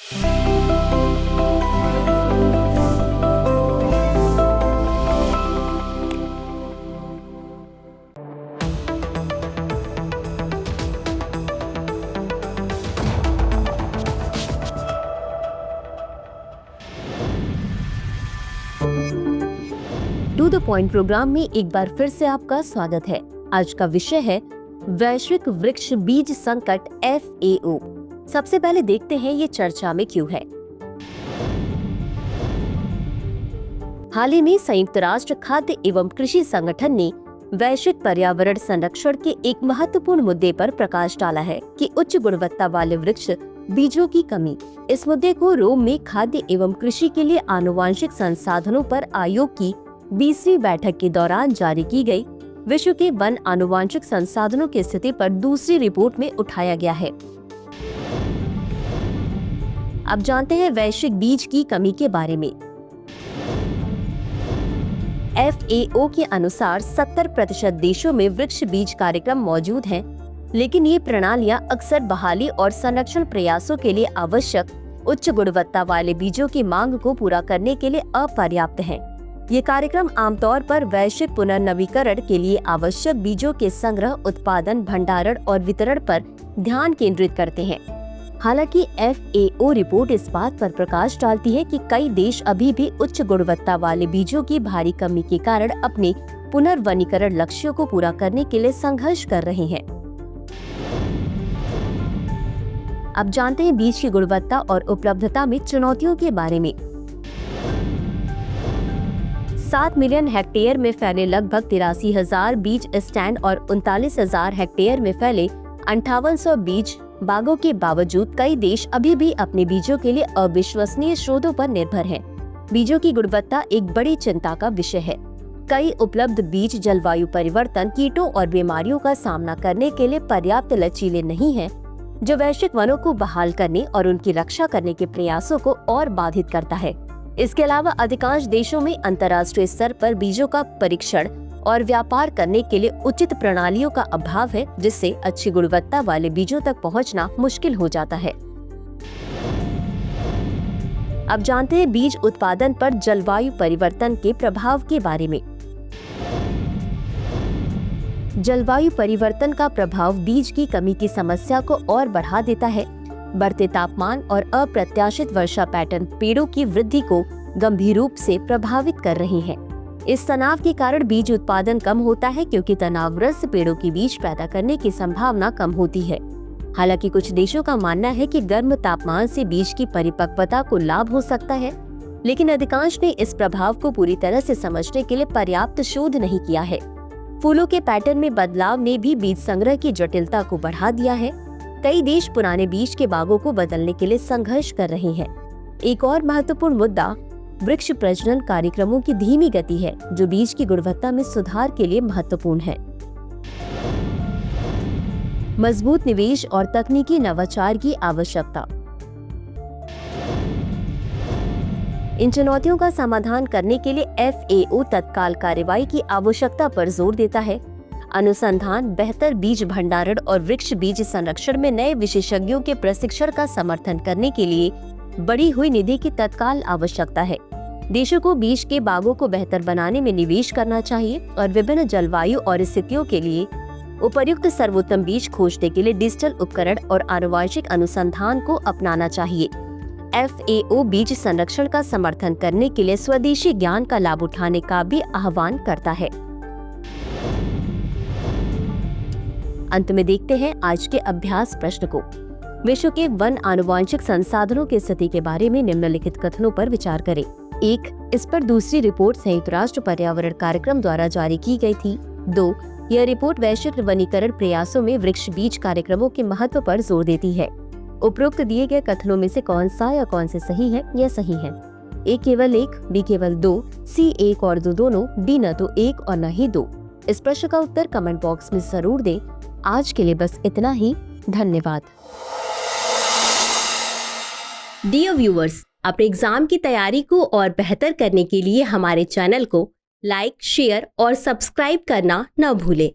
To the point programme में एक बार फिर से आपका स्वागत है। आज का विषय है वैश्विक वृक्ष बीज संकट FAO। सबसे पहले देखते हैं ये चर्चा में क्यों है। हाल ही में संयुक्त राष्ट्र खाद्य एवं कृषि संगठन ने वैश्विक पर्यावरण संरक्षण के एक महत्वपूर्ण मुद्दे पर प्रकाश डाला है कि उच्च गुणवत्ता वाले वृक्ष बीजों की कमी। इस मुद्दे को रोम में खाद्य एवं कृषि के लिए आनुवांशिक संसाधनों पर आयोग की 20वीं बैठक के दौरान जारी की गई विश्व के वन आनुवांशिक संसाधनों की स्थिति पर दूसरी रिपोर्ट में उठाया गया है। अब जानते हैं वैश्विक बीज की कमी के बारे में। FAO के अनुसार 70% देशों में वृक्ष बीज कार्यक्रम मौजूद हैं, लेकिन ये प्रणालियां अक्सर बहाली और संरक्षण प्रयासों के लिए आवश्यक उच्च गुणवत्ता वाले बीजों की मांग को पूरा करने के लिए अपर्याप्त हैं। ये कार्यक्रम आमतौर पर वैश्विक पुनर्नवीकरण के लिए आवश्यक बीजों के संग्रह, उत्पादन, भंडारण और वितरण पर ध्यान केंद्रित करते हैं। हालांकि FAO रिपोर्ट इस बात पर प्रकाश डालती है कि कई देश अभी भी उच्च गुणवत्ता वाले बीजों की भारी कमी के कारण अपने पुनर्वनीकरण लक्ष्यों को पूरा करने के लिए संघर्ष कर रहे हैं। अब जानते हैं बीज की गुणवत्ता और उपलब्धता में चुनौतियों के बारे में। 7 मिलियन हेक्टेयर में फैले लगभग 83,000 बीज स्टैंड और 39,000 हेक्टेयर में फैले 5800 बीज बागों के बावजूद कई देश अभी भी अपने बीजों के लिए अविश्वसनीय स्रोतों पर निर्भर हैं। बीजों की गुणवत्ता एक बड़ी चिंता का विषय है। कई उपलब्ध बीज जलवायु परिवर्तन, कीटों और बीमारियों का सामना करने के लिए पर्याप्त लचीले नहीं हैं, जो वैश्विक वनों को बहाल करने और उनकी रक्षा करने के प्रयासों को और बाधित करता है। इसके अलावा अधिकांश देशों में अंतर्राष्ट्रीय स्तर पर बीजों का परीक्षण और व्यापार करने के लिए उचित प्रणालियों का अभाव है, जिससे अच्छी गुणवत्ता वाले बीजों तक पहुंचना मुश्किल हो जाता है। अब जानते हैं बीज उत्पादन पर जलवायु परिवर्तन के प्रभाव के बारे में। जलवायु परिवर्तन का प्रभाव बीज की कमी की समस्या को और बढ़ा देता है। बढ़ते तापमान और अप्रत्याशित वर्षा पैटर्न पेड़ों की वृद्धि को गंभीर रूप से प्रभावित कर रहे हैं। इस तनाव के कारण बीज उत्पादन कम होता है, क्योंकि तनावग्रस्त पेड़ों की बीज पैदा करने की संभावना कम होती है। हालांकि कुछ देशों का मानना है कि गर्म तापमान से बीज की परिपक्वता को लाभ हो सकता है, लेकिन अधिकांश ने इस प्रभाव को पूरी तरह से समझने के लिए पर्याप्त शोध नहीं किया है। फूलों के पैटर्न में बदलाव ने भी बीज संग्रह की जटिलता को बढ़ा दिया है। कई देश पुराने बीज के बागों को बदलने के लिए संघर्ष कर रहे हैं। एक और महत्वपूर्ण मुद्दा वृक्ष प्रजनन कार्यक्रमों की धीमी गति है, जो बीज की गुणवत्ता में सुधार के लिए महत्वपूर्ण है। मजबूत निवेश और तकनीकी नवाचार की आवश्यकता। इन चुनौतियों का समाधान करने के लिए FAO तत्काल कार्रवाई की आवश्यकता पर जोर देता है। अनुसंधान, बेहतर बीज भंडारण और वृक्ष बीज संरक्षण में नए विशेषज्ञों के प्रशिक्षण का समर्थन करने के लिए बढ़ी हुई निधि की तत्काल आवश्यकता है। देशों को बीज के बागों को बेहतर बनाने में निवेश करना चाहिए और विभिन्न जलवायु और स्थितियों के लिए उपयुक्त सर्वोत्तम बीज खोजने के लिए डिजिटल उपकरण और आनुवांशिक अनुसंधान को अपनाना चाहिए। FAO बीज संरक्षण का समर्थन करने के लिए स्वदेशी ज्ञान का लाभ उठाने का भी आह्वान करता है। अंत में देखते हैं आज के अभ्यास प्रश्न को। विश्व के वन आनुवांशिक संसाधनों की स्थिति के बारे में निम्नलिखित कथनों पर विचार करें। 1. इस पर दूसरी रिपोर्ट संयुक्त राष्ट्र पर्यावरण कार्यक्रम द्वारा जारी की गई थी। 2. यह रिपोर्ट वैश्विक वनीकरण प्रयासों में वृक्ष बीज कार्यक्रमों के महत्व पर जोर देती है। उपरोक्त दिए गए कथनों में से कौन सा या कौन से सही है या सही है? A केवल 1, B केवल 2, C 1 और 2 दोनों, D न तो 1 और न ही 2। इस प्रश्न का उत्तर कमेंट बॉक्स में जरूर दें। आज के लिए बस इतना ही। धन्यवाद। डियर व्यूअर्स, अपने एग्जाम की तैयारी को और बेहतर करने के लिए हमारे चैनल को लाइक, शेयर और सब्सक्राइब करना न भूलें।